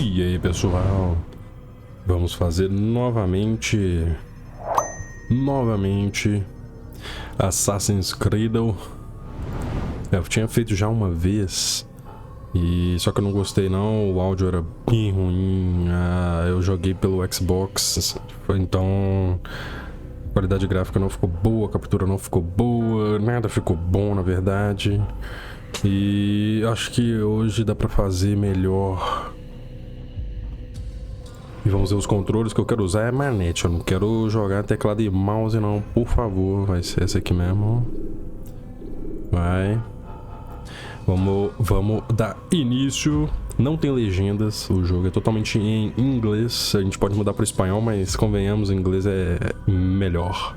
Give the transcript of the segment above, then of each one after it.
E aí, pessoal, vamos fazer novamente Assassin's Creed. Eu tinha feito já uma vez, e só que eu não gostei não, o áudio era bem ruim, eu joguei pelo Xbox, então a qualidade gráfica não ficou boa, a captura não ficou boa, nada ficou bom na verdade. E acho que hoje dá pra fazer melhor. E vamos ver os controles que eu quero usar é manete, eu não quero jogar teclado e mouse não, por favor, vai ser esse aqui mesmo. Vai. Vamos dar início. Não tem legendas, o jogo é totalmente em inglês. A gente pode mudar para o espanhol, mas convenhamos, o inglês é melhor.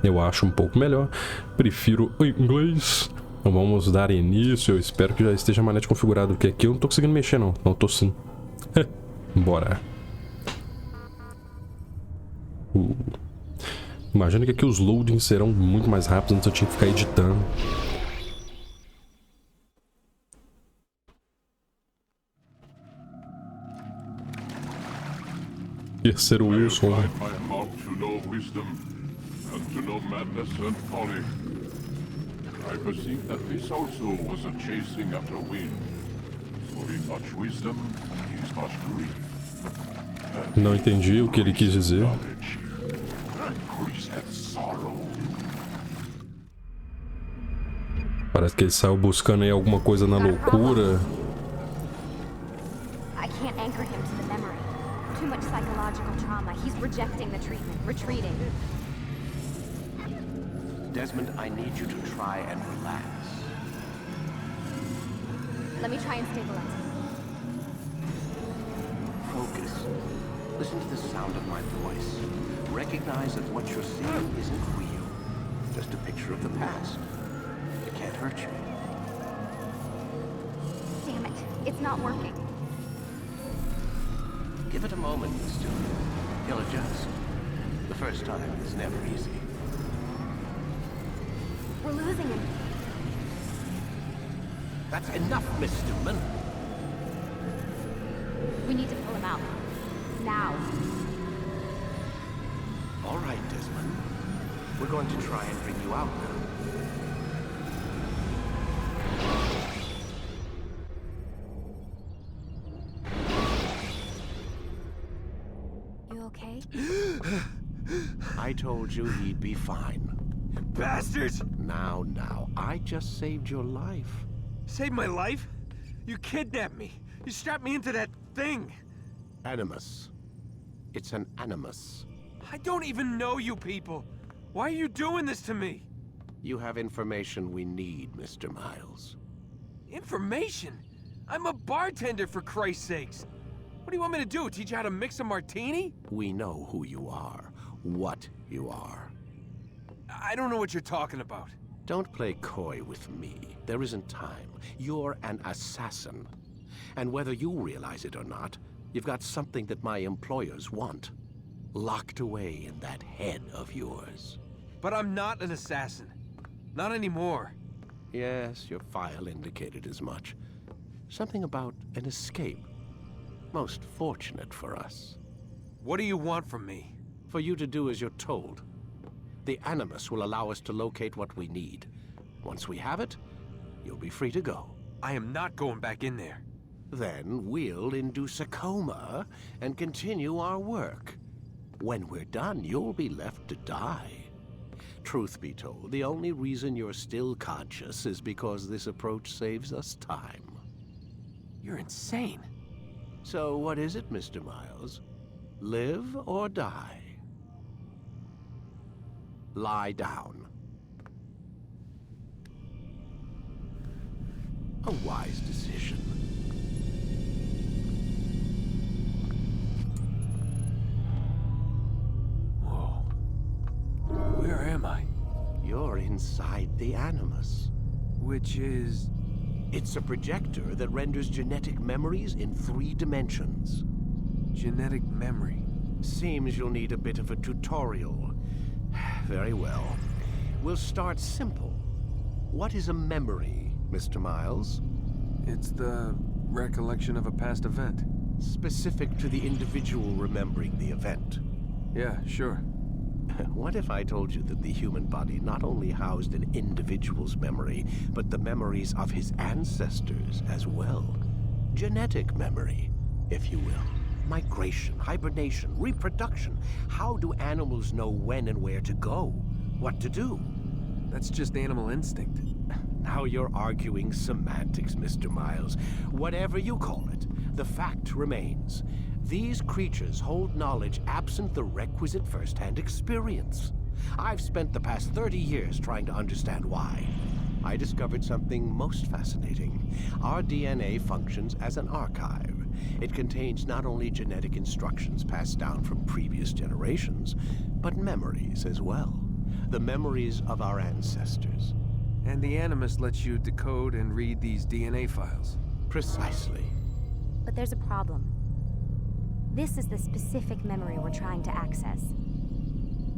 Eu acho um pouco melhor. Prefiro o inglês. Então vamos dar início. Eu espero que já esteja a manete configurada, porque aqui eu não tô conseguindo mexer não. Não tô sim. Bora. Imagina que aqui os loadings serão muito mais rápidos, antes eu tinha que ficar editando. Terceiro Wilson. Não entendi o que ele quis dizer. Parece que ele saiu buscando aí alguma coisa na loucura. Desmond, I need you to try and relax. Let me try and stabilize. Focus. Listen to the sound of my voice. Recognize that what you're seeing isn't real. Just a picture of the past. It can't hurt you. Damn it. It's not working. Give it a moment, Mr. He'll adjust. The first time is never easy. We're losing him. That's enough, Miss Stillman. We need to pull him out. Now. All right, Desmond. We're going to try and bring you out now. You okay? I told you he'd be fine. Bastards! Now, I just saved your life. Saved my life? You kidnapped me. You strapped me into that thing. Animus. It's an animus. I don't even know you people. Why are you doing this to me? You have information we need, Mr. Miles. Information? I'm a bartender, for Christ's sakes. What do you want me to do? Teach you how to mix a martini? We know who you are, what you are. I don't know what you're talking about. Don't play coy with me. There isn't time. You're an assassin. And whether you realize it or not, you've got something that my employers want. Locked away in that head of yours. But I'm not an assassin. Not anymore. Yes, your file indicated as much. Something about an escape. Most fortunate for us. What do you want from me? For you to do as you're told. The Animus will allow us to locate what we need. Once we have it, you'll be free to go. I am not going back in there. Then we'll induce a coma and continue our work. When we're done, you'll be left to die. Truth be told, the only reason you're still conscious is because this approach saves us time. You're insane. So what is it, Mr. Miles? Live or die? Lie down. A wise decision. Whoa. Where am I? You're inside the Animus. Which is... It's a projector that renders genetic memories in 3 dimensions. Genetic memory. Seems you'll need a bit of a tutorial. Very well. We'll start simple. What is a memory, Mr. Miles? It's the recollection of a past event. specific to the individual remembering the event. Yeah, sure. What if I told you that the human body not only housed an individual's memory, but the memories of his ancestors as well? Genetic memory, if you will. Migration, hibernation, reproduction. How do animals know when and where to go? What to do? That's just animal instinct. Now you're arguing semantics, Mr. Miles. Whatever you call it, the fact remains. These creatures hold knowledge absent the requisite first-hand experience. I've spent the past 30 years trying to understand why. I discovered something most fascinating. Our DNA functions as an archive. It contains not only genetic instructions passed down from previous generations, but memories as well. The memories of our ancestors. And the Animus lets you decode and read these DNA files. Precisely. But there's a problem. This is the specific memory we're trying to access.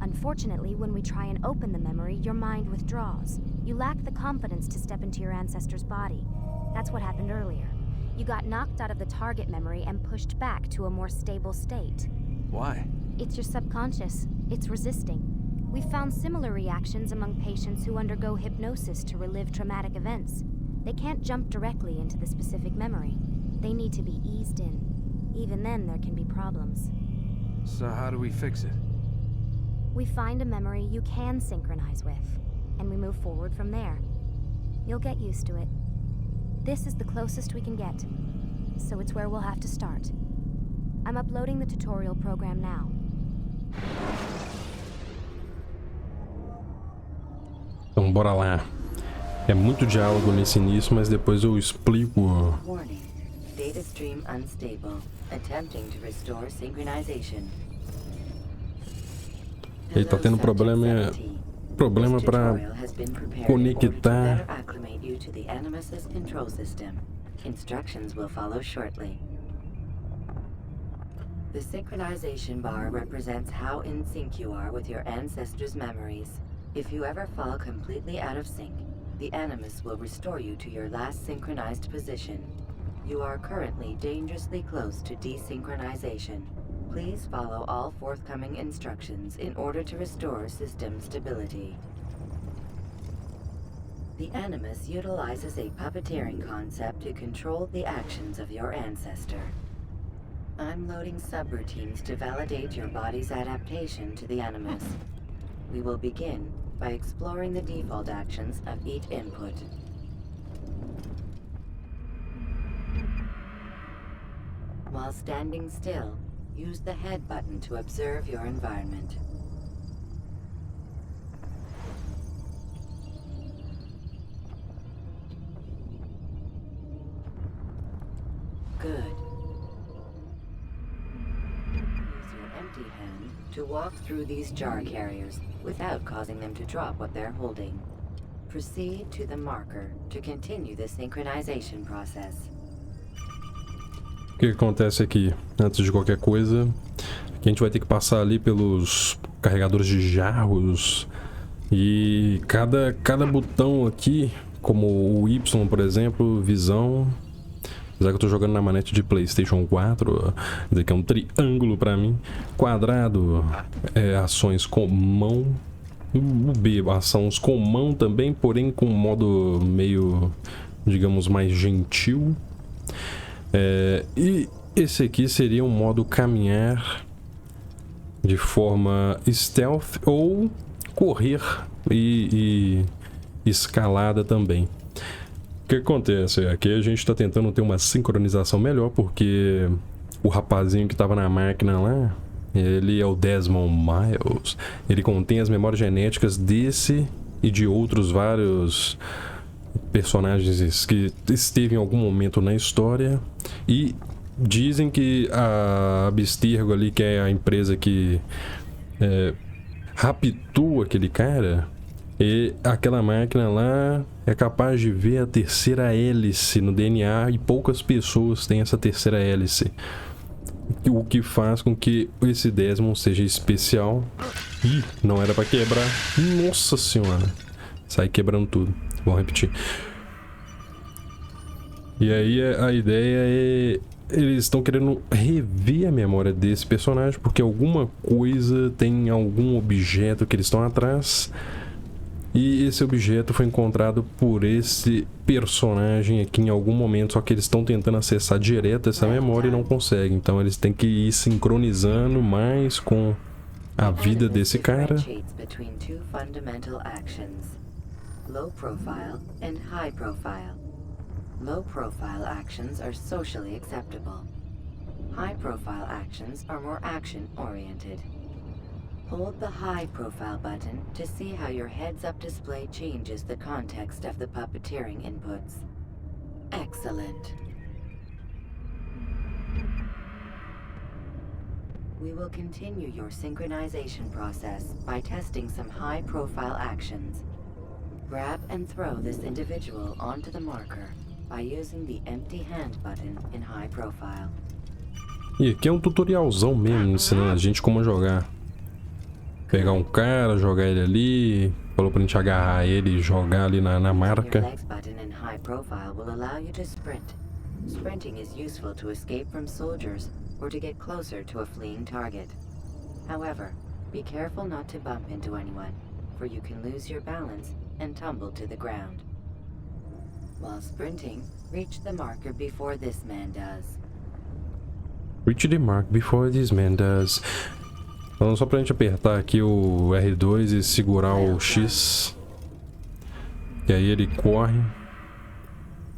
Unfortunately, when we try and open the memory, your mind withdraws. You lack the confidence to step into your ancestor's body. That's what happened earlier. You got knocked out of the target memory and pushed back to a more stable state. Why? It's your subconscious. It's resisting. We've found similar reactions among patients who undergo hypnosis to relive traumatic events. They can't jump directly into the specific memory. They need to be eased in. Even then, there can be problems. So how do we fix it? We find a memory you can synchronize with, and we move forward from there. You'll get used to it. This is the closest we can get, so it's where we'll have to start. I'm uploading the tutorial program now. Então bora lá. É muito diálogo nesse início, mas depois eu explico. Warning. Data stream unstable. Attempting to restore synchronization. Ele tá tendo problema para conectar. Acclimate you to the Animus's control system. Instructions will follow shortly. The synchronization bar represents how in sync you are with your ancestors' memories. If you ever fall completely out of sync, the Animus will restore you to your last synchronized position. You are currently dangerously close to desynchronization. Please follow all forthcoming instructions in order to restore system stability. The Animus utilizes a puppeteering concept to control the actions of your ancestor. I'm loading subroutines to validate your body's adaptation to the Animus. We will begin by exploring the default actions of each input. While standing still, use the head button to observe your environment. Good. Use your empty hand to walk through these jar carriers without causing them to drop what they're holding. Proceed to the marker to continue the synchronization process. O que acontece aqui? Antes de qualquer coisa, aqui a gente vai ter que passar ali pelos carregadores de jarros. E cada botão aqui, como o Y, por exemplo, visão. Apesar que eu tô jogando na manete de PlayStation 4, dizer que é um triângulo pra mim. Quadrado, ações com mão. O B, ações com mão também, porém com um modo meio, digamos, mais gentil. E esse aqui seria um modo caminhar de forma stealth ou correr e escalada também. O que acontece? Aqui a gente está tentando ter uma sincronização melhor, porque o rapazinho que estava na máquina lá, ele é o Desmond Miles. Ele contém as memórias genéticas desse e de outros vários personagens que esteve em algum momento na história. E dizem que a Abstergo ali, que é a empresa que raptou aquele cara, e aquela máquina lá é capaz de ver a terceira hélice no DNA, e poucas pessoas têm essa terceira hélice, o que faz com que esse Desmond seja especial. Ih, não era pra quebrar. Nossa senhora, sai quebrando tudo. Vou repetir. E aí a ideia eles estão querendo rever a memória desse personagem porque alguma coisa tem algum objeto que eles estão atrás. E esse objeto foi encontrado por esse personagem aqui em algum momento, só que eles estão tentando acessar direto essa memória e não conseguem. Então eles têm que ir sincronizando mais com a vida desse cara. Low profile and high profile. Low profile actions are socially acceptable. High profile actions are more action oriented. Hold the high profile button to see how your heads-up display changes the context of the puppeteering inputs. Excellent. We will continue your synchronization process by testing some high profile actions. Grab and throw this individual onto the marker by using the empty hand button in high profile. E aqui é um tutorialzão mesmo, ensinando a gente como jogar. Pegar um cara, jogar ele ali, falou pra gente agarrar ele e jogar ali na marca. Sprinting is useful to escape from soldiers or to get closer to a fleeing target. However, be careful not to bump into anyone, for you can lose your balance and tumble to the ground. While sprinting, reach the marker before this man does. Reach the mark before this man does. Então, só pra gente apertar aqui o R2 e segurar o X. E aí ele corre.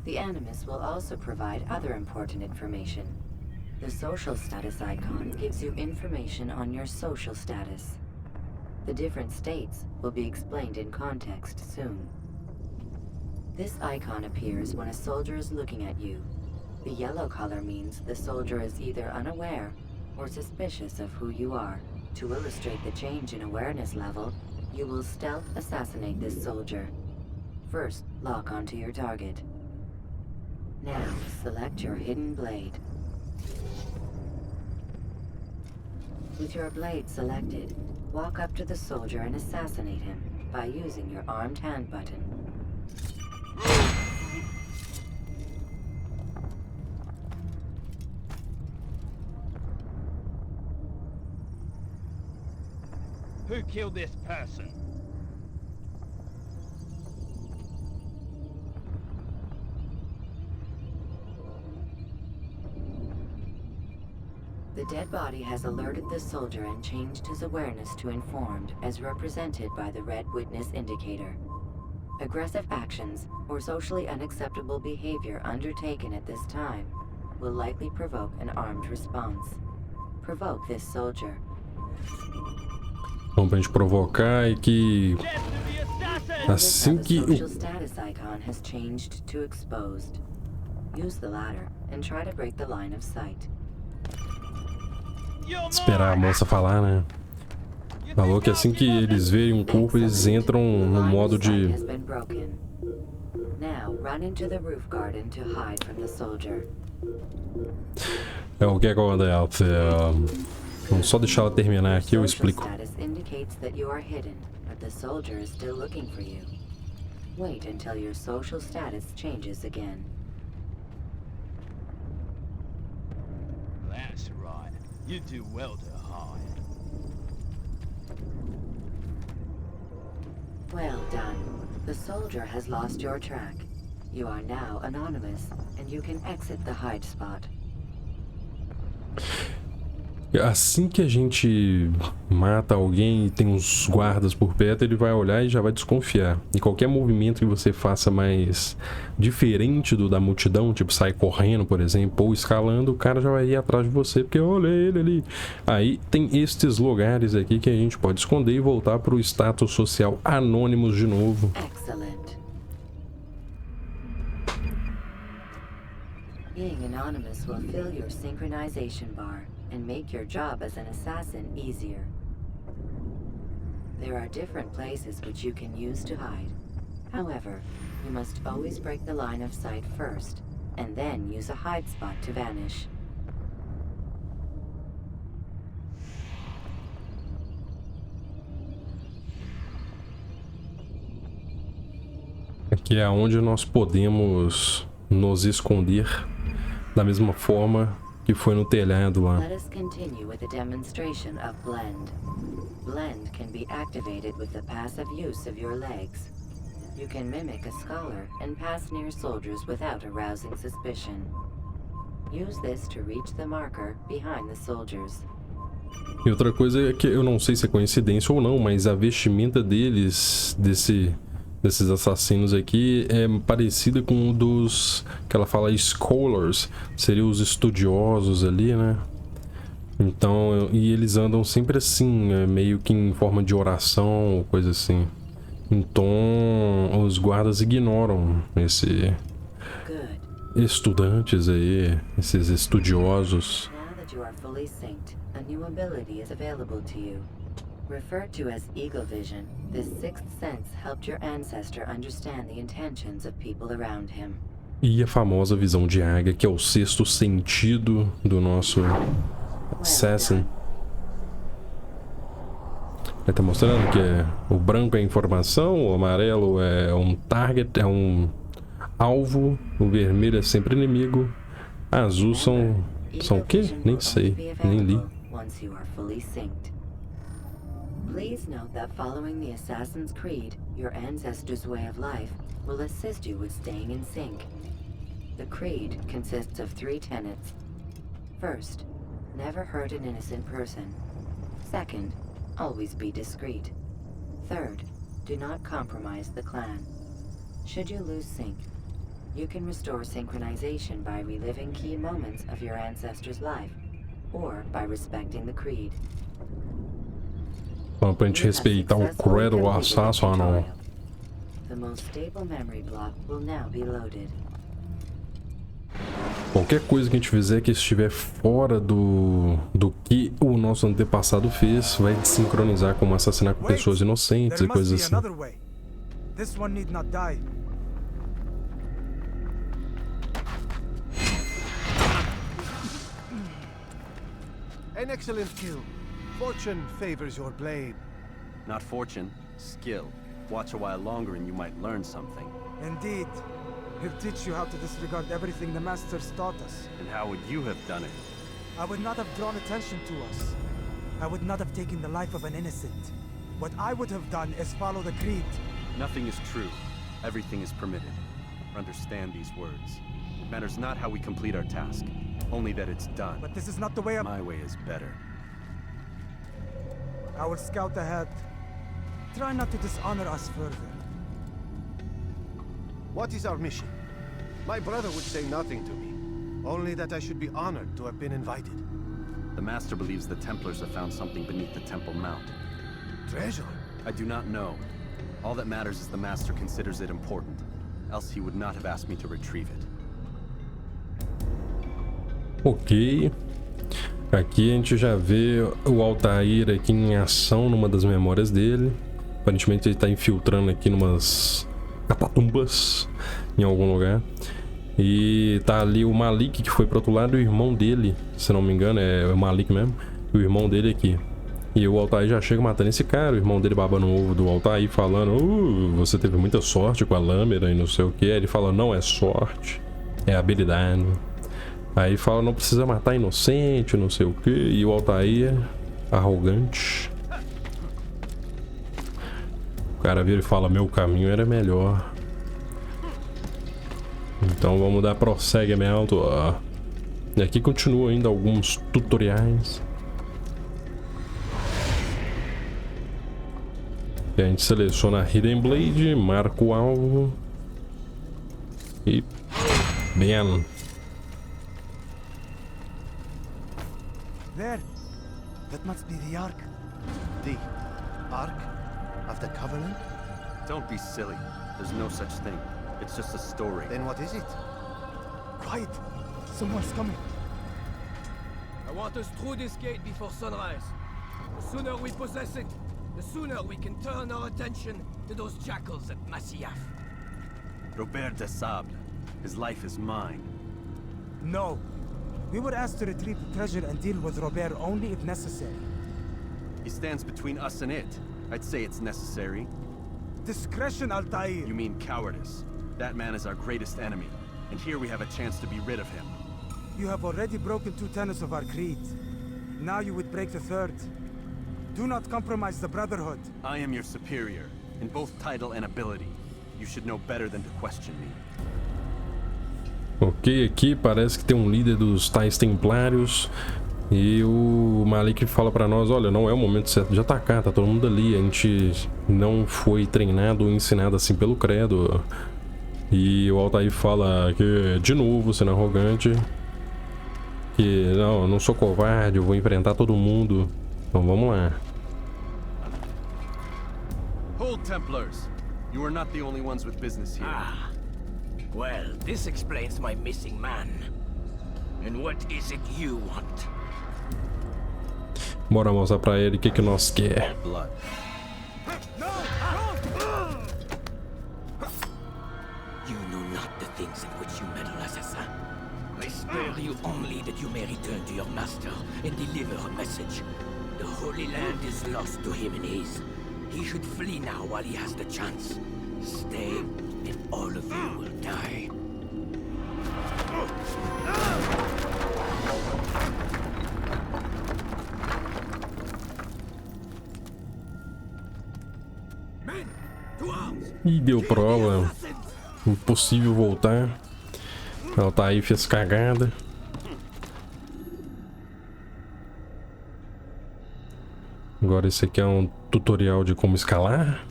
The Animus will also provide other important information. The social status icon gives you information on your social status. The different states will be explained in context soon. This icon appears when a soldier is looking at you. The yellow color means the soldier is either unaware or suspicious of who you are. To illustrate the change in awareness level, you will stealth assassinate this soldier. First, lock onto your target. Now, select your hidden blade. With your blade selected, walk up to the soldier and assassinate him by using your armed hand button. Who killed this person? The dead body has alerted the soldier and changed his awareness to informed, as represented by the red witness indicator. Aggressive actions or socially unacceptable behavior undertaken at this time will likely provoke an armed response. Provoke this soldier. Bom, pra gente provocar e que assim que o social status icon has changed to exposed. Use the ladder and try to break the line of sight. esperar a moça falar, né? Falou que assim que eles verem um corpo, eles entram no modo de... É o que acontece. Vamos só deixar ela terminar aqui, eu explico. Wait until your social status changes again. That's right. You do well to hide. Well done. The soldier has lost your track. You are now anonymous, and you can exit the hide spot. Assim que a gente mata alguém e tem uns guardas por perto, ele vai olhar e já vai desconfiar. E qualquer movimento que você faça mais diferente do da multidão, tipo sair correndo, por exemplo, ou escalando, o cara já vai ir atrás de você, porque olha ele ali. Aí tem estes lugares aqui que a gente pode esconder e voltar para o status social anônimos de novo. Excellent. Being anonymous will fill your synchronization bar and make your job as an assassin easier. There are different places which you can use to hide. However, you must always break the line of sight first, and then use a hide spot to vanish. Aqui é onde nós podemos nos esconder da mesma forma que foi no telhado lá. Let us continue with the demonstration of blend. Blend can be activated with the passive use of your legs. You can mimic a scholar and pass near soldiers without arousing suspicion. Use this to reach the marker behind the soldiers. E outra coisa é que eu não sei se é coincidência ou não, mas a vestimenta deles, desses assassinos aqui, é parecida com o dos, que ela fala scholars, seriam os estudiosos ali, né? Então, e eles andam sempre assim, meio que em forma de oração ou coisa assim. Então, os guardas ignoram estudantes aí, esses estudiosos. A new ability is available to you. Referred to as Eagle Vision, this sixth sense helped your ancestor understand the intentions of people around him. E a famosa visão de águia, que é o sexto sentido do nosso assassin. Ele tá mostrando que o branco é informação, o amarelo é um target, é um alvo, o vermelho é sempre inimigo, azul são o quê? Nem sei, nem li. Once you are fully synced. Please note that following the Assassin's Creed, your ancestors' way of life, will assist you with staying in sync. The creed consists of 3 tenets. First, never hurt an innocent person. Second, always be discreet. Third, do not compromise the clan. Should you lose sync, you can restore synchronization by reliving key moments of your ancestor's life, or by respecting the creed. Bom, pra gente respeitar o credo do assassino. The most stable memory block will now be loaded. Qualquer coisa que a gente fizer que estiver fora do que o nosso antepassado fez, vai desincronizar como assassinar com pessoas inocentes e coisas assim. This one need not die. An excellent kill. Fortune favors your blade. Not fortune, skill. Watch a while longer and you might learn something. Indeed. He'll teach you how to disregard everything the Masters taught us. And how would you have done it? I would not have drawn attention to us. I would not have taken the life of an innocent. What I would have done is follow the creed. Nothing is true. Everything is permitted. Understand these words. It matters not how we complete our task, only that it's done. But this is not the way My way is better. I will scout ahead. Try not to dishonor us further. What is our mission? My brother would say nothing to me. Only that I should be honored to have been invited. The Master believes the Templars have found something beneath the Temple Mount. Treasure? I do not know. All that matters is the Master considers it important. Else he would not have asked me to retrieve it. Ok. Aqui a gente já vê o Altair aqui em ação numa das memórias dele. Aparentemente ele está infiltrando aqui numas catatumbas em algum lugar. E tá ali o Malik, que foi pro outro lado, e o irmão dele, se não me engano, é o Malik mesmo, e o irmão dele aqui. E o Altair já chega matando esse cara, o irmão dele babando o ovo do Altair, falando: você teve muita sorte com a lâmina e não sei o que. Aí ele fala: não é sorte, é habilidade. Aí fala: não precisa matar inocente, não sei o que. E o Altair, arrogante. O cara vira e fala: meu caminho era melhor. Então vamos dar prosseguimento. E aqui continua ainda alguns tutoriais. E a gente seleciona a Hidden Blade, marca o alvo. E... bem. There. That must be the Ark. The Ark of the Covenant? Don't be silly. There's no such thing. It's just a story. Then what is it? Quiet. Someone's coming. I want us through this gate before sunrise. The sooner we possess it, the sooner we can turn our attention to those jackals at Masyaf. Robert de Sable. His life is mine. No. We were asked to retrieve the treasure and deal with Robert only if necessary. He stands between us and it. I'd say it's necessary. Discretion, Altair. You mean cowardice. That man is our greatest enemy, and here we have a chance to be rid of him. You have already broken 2 tenets of our creed. Now you would break the 3rd. Do not compromise the Brotherhood. I am your superior, in both title and ability. You should know better than to question me. Ok, aqui parece que tem um líder dos tais templários. E o Malik fala pra nós, olha, não é o momento certo de atacar, tá todo mundo ali. A gente não foi treinado ou ensinado assim pelo credo. E o Altair fala que, de novo, sendo arrogante, que não, eu não sou covarde, eu vou enfrentar todo mundo. Então vamos lá. Hold, Templars. You are not the only ones with business here. Ah. Well, this explains my missing man. And what is it you want? Bora mostrar pra ele o que nós quer. Blood. You know not the things in which you meddle, assassin. I spare you only that you may return to your master and deliver a message. The Holy Land is lost to him and his. He should flee now while he has the chance. Stay, and all of you will die. Ih, deu prova. Impossível voltar. Altair fez cagada. Agora esse aqui é um tutorial de como escalar.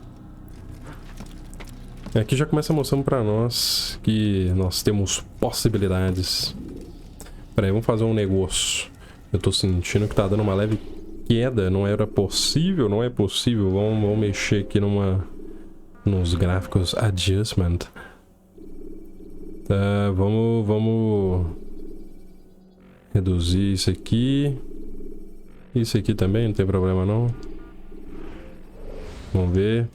Aqui já começa mostrando pra nós que nós temos possibilidades. Pera aí, vamos fazer um negócio. Eu tô sentindo que tá dando uma leve queda. Não era possível, não é possível. Vamos mexer aqui nos gráficos adjustment. Tá, vamos reduzir isso aqui. Isso aqui também, não tem problema não. Vamos ver.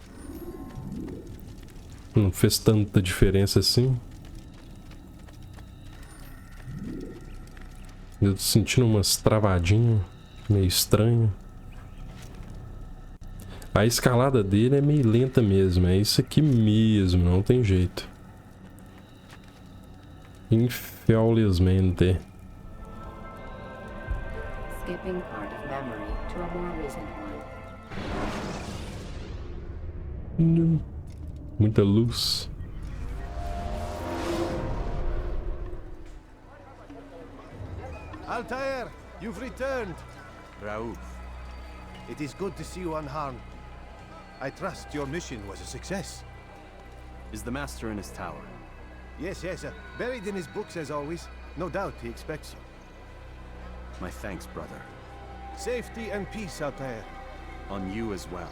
Não fez tanta diferença assim. Eu tô sentindo umas travadinhas meio estranho. A escalada dele é meio lenta mesmo. É isso aqui mesmo, não tem jeito. Infelizmente. Skipping part of memory to a more recent one. Muita luz. Altair, you've returned. Raouf. It is good to see you unharmed. I trust your mission was a success. Is the Master in his tower? Yes, buried in his books as always. No doubt he expects you. My thanks, brother. Safety and peace, Altair. On you as well.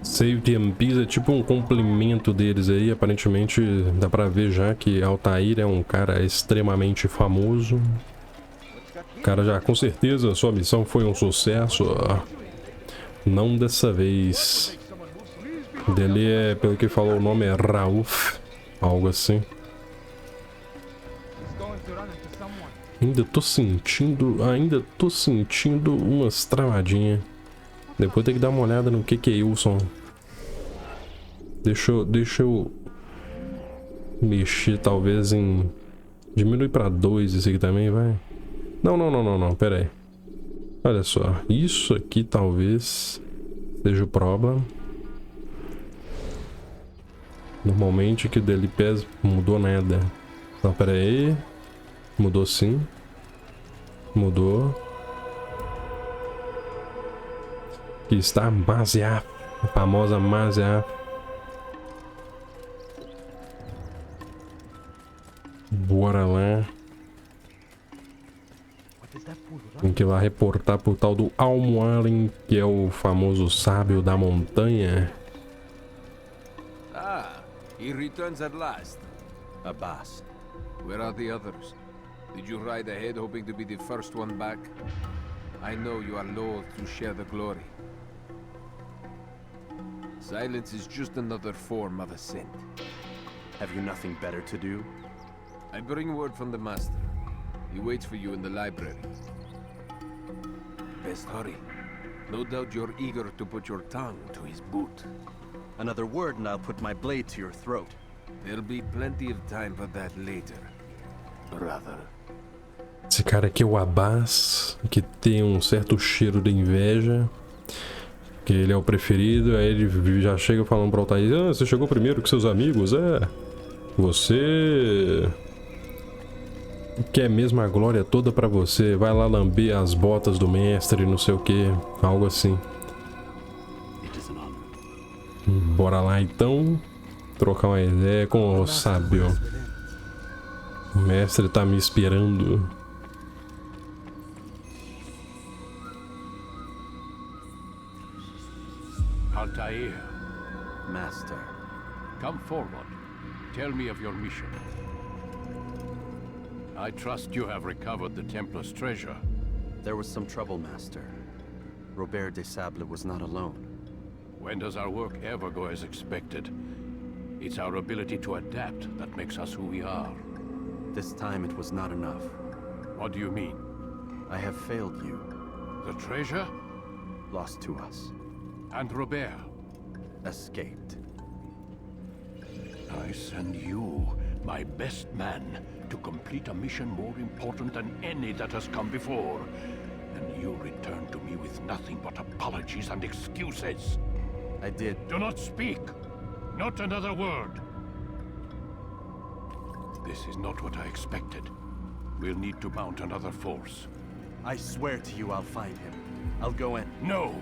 Safety and peace é tipo um complemento deles aí. Aparentemente dá pra ver já que Altair é um cara extremamente famoso. O cara já, com certeza, sua missão foi um sucesso. Não dessa vez. Dele é, pelo que falou, o nome é Raouf. Algo assim. Ainda tô sentindo umas travadinhas. Depois tem que dar uma olhada no que é Wilson. Deixa eu mexer talvez em... Diminui pra 2 esse aqui também, vai. Não, pera aí. Olha só, isso aqui talvez seja o problema. Normalmente que dele pesa mudou nada. Então, pera aí. Mudou sim. Mudou. Aqui está a Maziaf, a famosa Maziaf. Bora lá. Tem que ir lá reportar pro tal do Almoalin, que é o famoso sábio da montanha. Ah, he returns at last. Abbas. Where are the others? Did you ride ahead hoping to be the first one back? I know you are loath to share the glory. Silence is just another form of assent. Have you nothing better to do? I bring word from the Master. He waits for you in the library. Best hurry. No doubt you're eager to put your tongue to his boot. Another word and I'll put my blade to your throat. There'll be plenty of time for that later. brother. Esse cara aqui é o Abbas, que tem um certo cheiro de inveja. Que ele é o preferido, aí ele já chega falando para o Altair: ah, você chegou primeiro que seus amigos, você quer mesmo a glória toda para você, vai lá lamber as botas do mestre, não sei o que, algo assim. Bora lá então, trocar uma ideia com o sábio. O mestre tá me esperando. Altair. Master. Come forward. Tell me of your mission. I trust you have recovered the Templar's treasure. There was some trouble, Master. Robert de Sable was not alone. When does our work ever go as expected? It's our ability to adapt that makes us who we are. This time it was not enough. What do you mean? I have failed you. The treasure? Lost to us. And Robert? Escaped. I send you, my best man, to complete a mission more important than any that has come before. And you return to me with nothing but apologies and excuses. I did. Do not speak. Not another word. This is not what I expected. We'll need to mount another force. I swear to you I'll find him. I'll go in. No!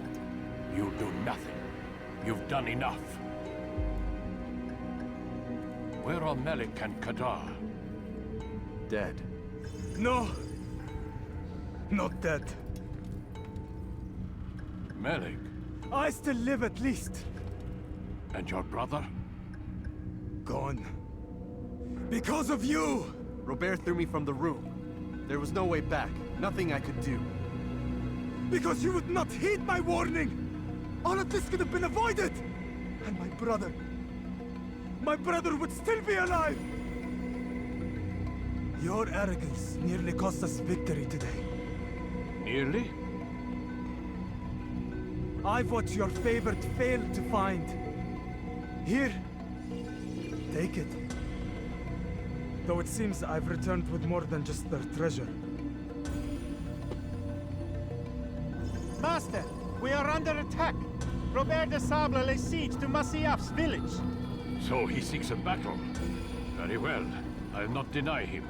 You'll do nothing. You've done enough. Where are Melik and Kadar? Dead. No! Not dead. Melik? I still live at least. And your brother? Gone. Because of you! Robert threw me from the room. There was no way back. Nothing I could do. Because you would not heed my warning! All of this could have been avoided! And my brother would still be alive! Your arrogance nearly cost us victory today. Nearly? I've what your favorite failed to find. Here, take it. Though it seems I've returned with more than just their treasure. Master, we are under attack. Robert de Sable lays siege to Masyaf's village. So he seeks a battle. Very well. I'll not deny him.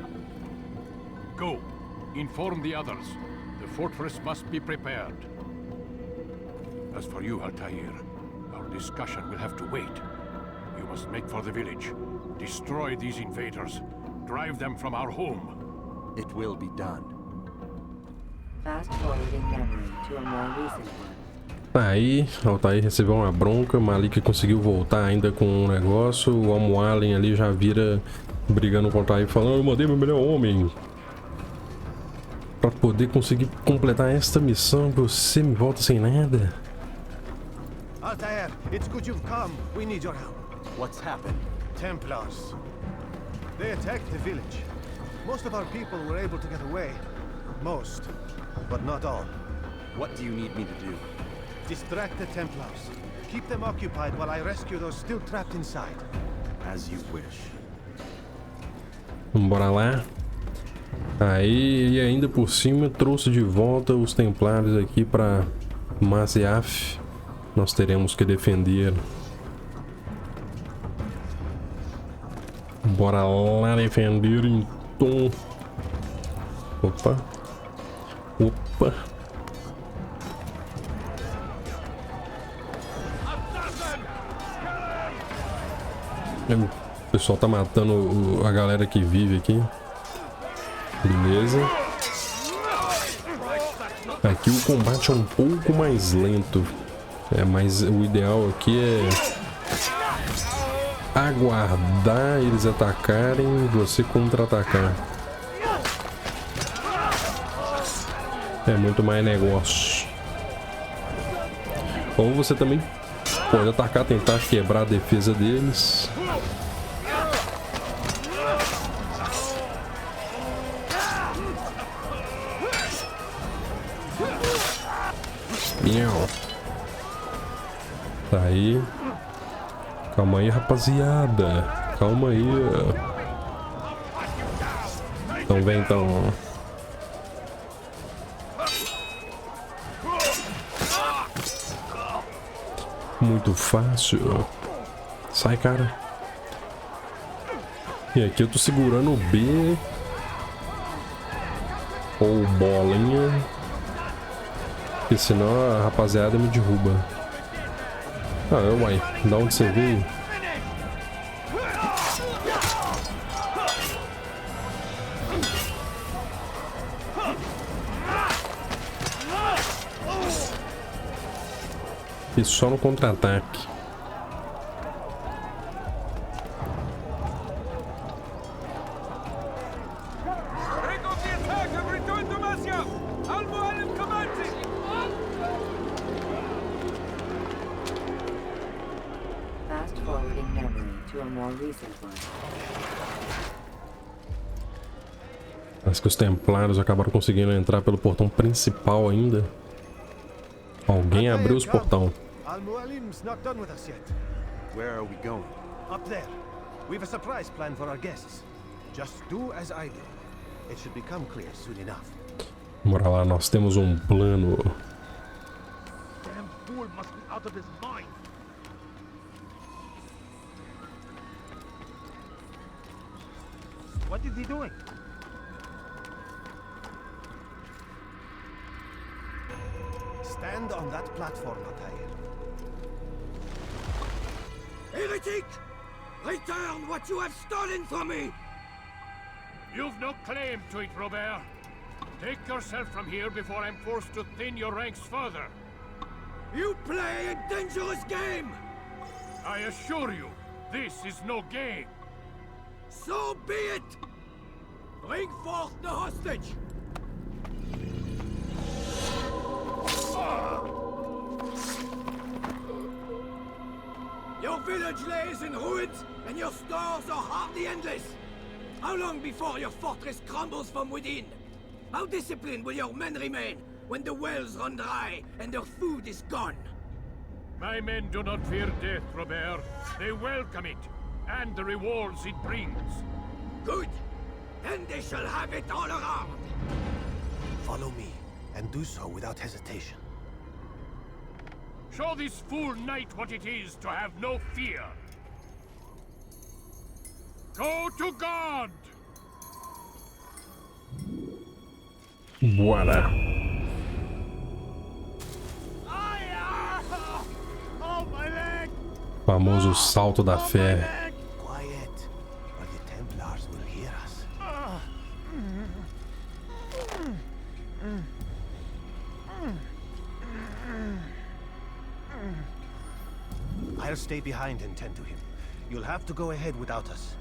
Go. Inform the others. The fortress must be prepared. As for you, Altair, our discussion will have to wait. You must make for the village. Destroy these invaders. Drive them from our home. It will be done. Fast-forwarding memory to a more recent one. Aí, Altair recebeu uma bronca, Malik conseguiu voltar ainda com um negócio, o Homo Allen ali já vira brigando com o Altair, falando: eu mandei meu melhor homem pra poder conseguir completar esta missão, você me volta sem nada. Altair, it's good you've come. We need your help. What's happened? Templars. They attacked the village. Most of our people were able to get away. Most, but not all. What do you need me to do? Distract the Templars. Keep them occupied while I rescue those still trapped inside. As you wish. Bora lá. Aí, e ainda por cima, trouxe de volta os Templários aqui para Masyaf. Nós teremos que defender. Bora lá defender então. Opa. Opa. O pessoal tá matando a galera que vive aqui. Beleza. Aqui o combate é um pouco mais lento. Mas o ideal aqui é aguardar eles atacarem e você contra-atacar. É muito mais negócio. Ou você também pode atacar, tentar quebrar a defesa deles. Tá aí. Calma aí, rapaziada. Calma aí. Então vem então. Muito fácil. Sai, cara. E aqui eu tô segurando o B. Ou bolinha. Porque senão a rapaziada me derruba. Ah, uai. Da onde você veio? E só no contra-ataque. Fast forwarding memory to a more recent one. Parece que os templários acabaram conseguindo entrar pelo portão principal ainda. Alguém abriu os portão. Al-Mualim's not done with us yet. Where are we going? Up there. We've a surprise plan for our guests. Just do as I do. It should become clear soon enough. Bora lá, nós temos um plano. Damn fool must be out of his mind. What is he doing? Stand on that platform, Altair. Heretic! Return what you have stolen from me! You've no claim to it, Robert. Take yourself from here before I'm forced to thin your ranks further. You play a dangerous game! I assure you, this is no game. So be it! Bring forth the hostage! Your village lays in ruins, and your stores are hardly endless. How long before your fortress crumbles from within? How disciplined will your men remain when the wells run dry and their food is gone? My men do not fear death, Robert. They welcome it, and the rewards it brings. Good. Then they shall have it all around. Follow me, and do so without hesitation. Show this fool knight what it is to have no fear. Go to God! Bora. Oh, my leg! Famoso salto da fé. Quiet, or the Templars will hear us. I'll stay behind and tend to him. You'll have to go ahead without us.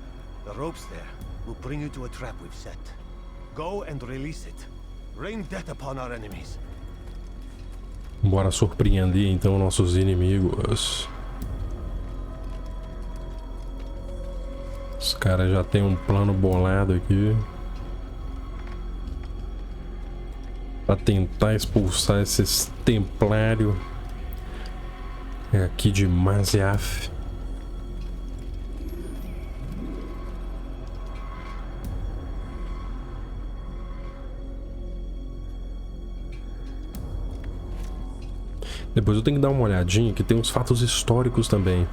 The ropes there will bring you to a trap we've set. Go and release it. Rain death upon our enemies. Bora surpreender então nossos inimigos. Os caras já tem um plano bolado aqui pra tentar expulsar esses templários aqui de Masyaf. Depois eu tenho que dar uma olhadinha que tem uns fatos históricos também.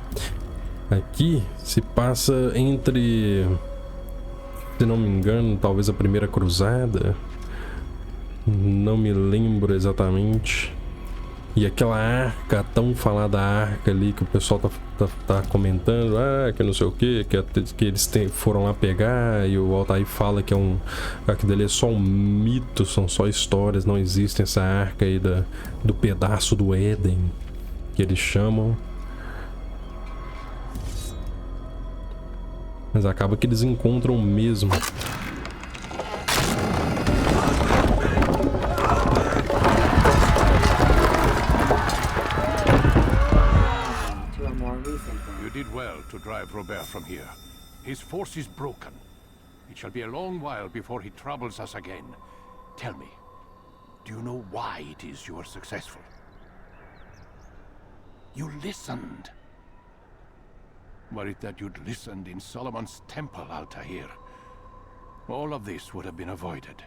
Aqui se passa entre, se não me engano, talvez a Primeira Cruzada. Não me lembro exatamente. E aquela arca, tão falada arca ali que o pessoal tá comentando, que não sei o que eles foram lá pegar, e o Altair fala que aquilo dele é só um mito, são só histórias, não existe essa arca aí do pedaço do Éden, que eles chamam. Mas acaba que eles encontram mesmo. You did well to drive Robert from here. His force is broken. It shall be a long while before he troubles us again. Tell me, do you know why it is you are successful? You listened. Were it that you'd listened in Solomon's temple, Altair? all of this would have been avoided.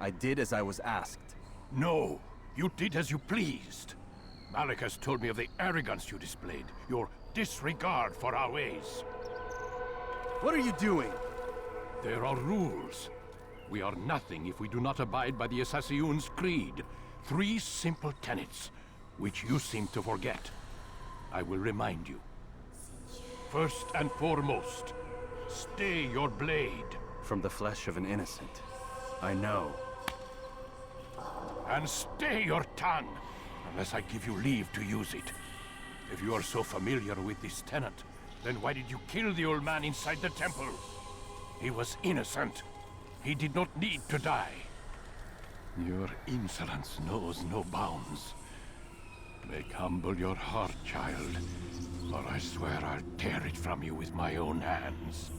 I did as I was asked. No, you did as you pleased. Malik has told me of the arrogance you displayed, your disregard for our ways. What are you doing? There are rules. We are nothing if we do not abide by the Assassins' creed. 3 simple tenets, which you seem to forget. I will remind you. First and foremost, stay your blade. From the flesh of an innocent. I know. And stay your tongue, unless I give you leave to use it. If you are so familiar with this tenet, then why did you kill the old man inside the temple? He was innocent. He did not need to die. Your insolence knows no bounds. Make humble your heart, child, or I swear I'll tear it from you with my own hands.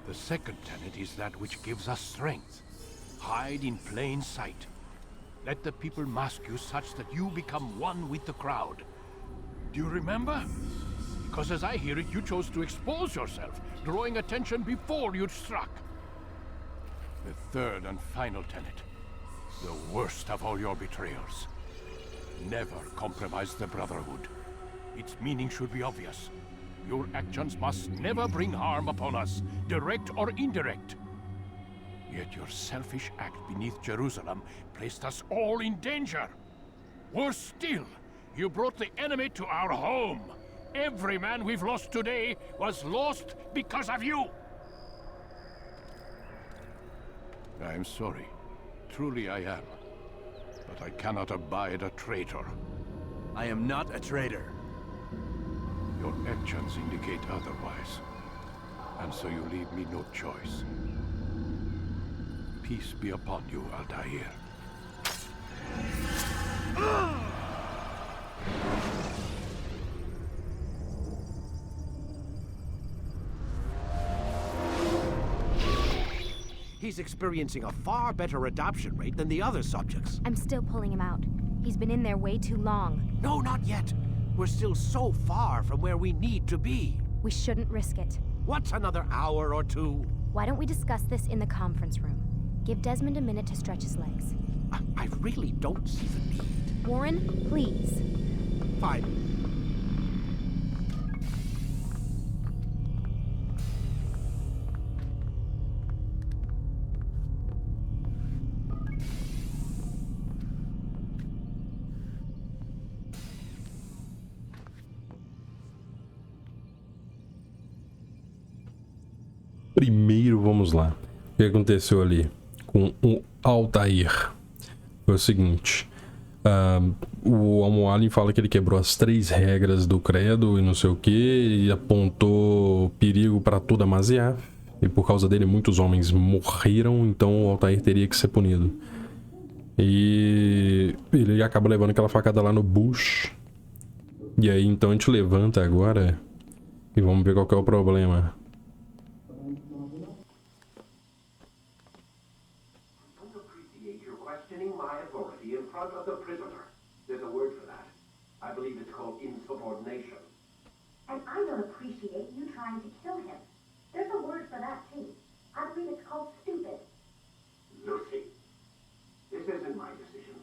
The second tenet is that which gives us strength. Hide in plain sight. Let the people mask you such that you become one with the crowd. Do you remember? Because as I hear it, you chose to expose yourself, drawing attention before you'd struck. The third and final tenet, the worst of all your betrayals. Never compromise the Brotherhood. Its meaning should be obvious. Your actions must never bring harm upon us, direct or indirect. Yet your selfish act beneath Jerusalem placed us all in danger. Worse still, you brought the enemy to our home. Every man we've lost today was lost because of you. I'm sorry. Truly I am. But I cannot abide a traitor. I am not a traitor. Your actions indicate otherwise. And so you leave me no choice. Peace be upon you, Altair. He's experiencing a far better adoption rate than the other subjects. I'm still pulling him out. He's been in there way too long. No, not yet. We're still so far from where we need to be. We shouldn't risk it. What's another hour or two? Why don't we discuss this in the conference room? Give Desmond a minute to stretch his legs. I really don't see the need. Warren, please. Fine. Primeiro, vamos lá. O que aconteceu ali com o Altair? Foi o seguinte. O Almoalin fala que ele quebrou as 3 regras do credo e não sei o que, e apontou perigo para toda Maziaf. E por causa dele muitos homens morreram, então o Altair teria que ser punido. E ele acaba levando aquela facada lá no bush. E aí então a gente levanta agora e vamos ver qual que é o problema. And I don't appreciate you trying to kill him. There's a word for that, too. I believe it's called stupid. Lucy, this isn't my decision.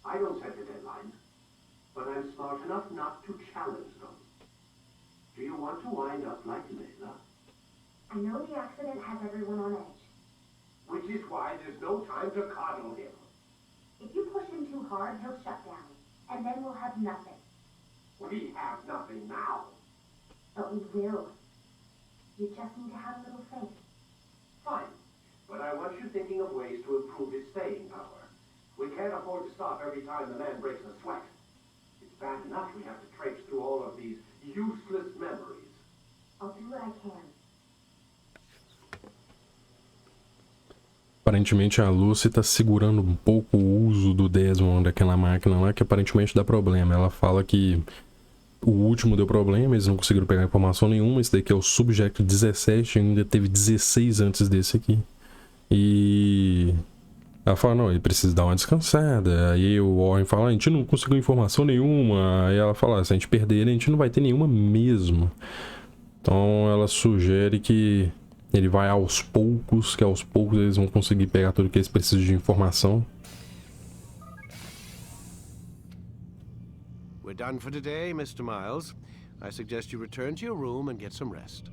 I don't set the deadlines. But I'm smart enough not to challenge them. Do you want to wind up like Layla? I know the accident has everyone on edge. Which is why there's no time to coddle him. If you push him too hard, he'll shut down. And then we'll have nothing. We have nothing now. But we will. You just need to have a little faith. Fine. But I want you thinking of ways to improve his staying power. We can't afford to stop every time the man breaks a sweat. It's bad enough we have to traipse through all of these useless memories. I'll do what I can. Aparentemente a Lucy tá segurando um pouco o uso do Desmond daquela máquina lá, que aparentemente dá problema. Ela fala que o último deu problema, eles não conseguiram pegar informação nenhuma. Esse daqui é o Subject 17, ainda teve 16 antes desse aqui. E ela fala, não, ele precisa dar uma descansada. Aí o Warren fala, a gente não conseguiu informação nenhuma. Aí ela fala, se a gente perder ele, a gente não vai ter nenhuma mesmo. Então ela sugere que Ele vai aos poucos, que aos poucos eles vão conseguir pegar tudo que eles precisam de informação. We're done for today, Mr. Miles. I suggest you return to your room and get some rest.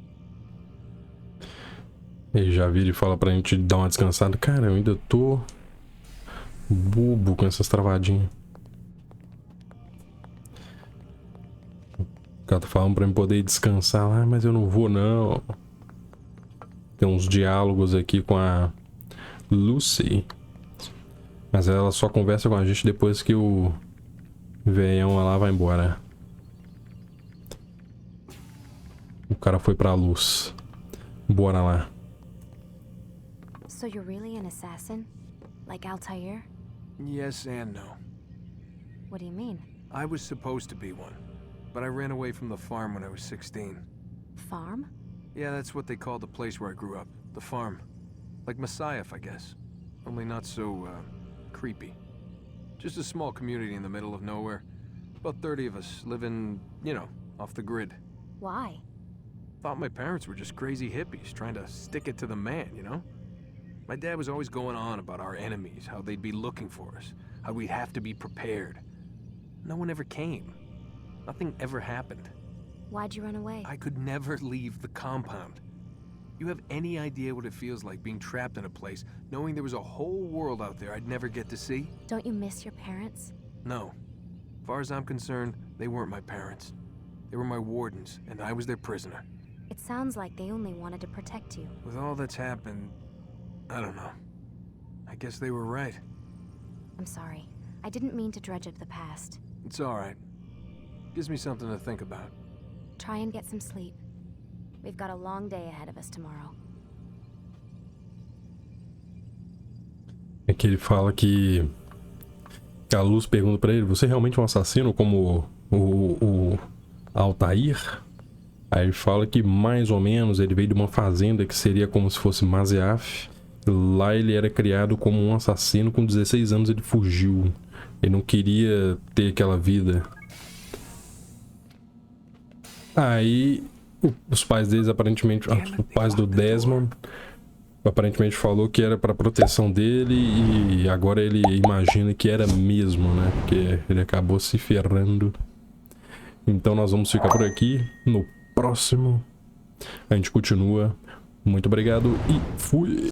Ele já vira e fala pra gente dar uma descansada. Cara, eu ainda tô bobo com essas travadinhas. O cara tá falando pra mim poder descansar lá, mas eu não vou não. Tem uns diálogos aqui com a Lucy. Mas ela só conversa com a gente depois que o velhão lá vai embora. O cara foi pra luz. Bora lá. So you're really an assassin? Like Altair? Yes and no. What do you mean? I was supposed to be one, but I ran away from the farm when I was 16. Farm? Yeah, that's what they called the place where I grew up. The farm. Like Messiah, I guess. Only not so, creepy. Just a small community in the middle of nowhere. About 30 of us living, you know, off the grid. Why? Thought my parents were just crazy hippies trying to stick it to the man, you know? My dad was always going on about our enemies, how they'd be looking for us, how we'd have to be prepared. No one ever came. Nothing ever happened. Why'd you run away? I could never leave the compound. You have any idea what it feels like being trapped in a place, knowing there was a whole world out there I'd never get to see? Don't you miss your parents? No. As far as I'm concerned, they weren't my parents. They were my wardens, and I was their prisoner. It sounds like they only wanted to protect you. With all that's happened, I don't know. I guess they were right. I'm sorry. I didn't mean to dredge up the past. It's all right. Gives me something to think about. Try and get some sleep. We've got a long day ahead of us tomorrow. É que ele fala que a Luz pergunta pra ele: você realmente é um assassino como o Altair? Aí ele fala que mais ou menos ele veio de uma fazenda que seria como se fosse Maziaf. Lá ele era criado como um assassino. Com 16 anos ele fugiu. Ele não queria ter aquela vida. Aí os pais deles aparentemente, os pais do Desmond aparentemente falou que era para proteção dele, e agora ele imagina que era mesmo, né? Porque ele acabou se ferrando. Então nós vamos ficar por aqui. No próximo a gente continua. Muito obrigado e fui!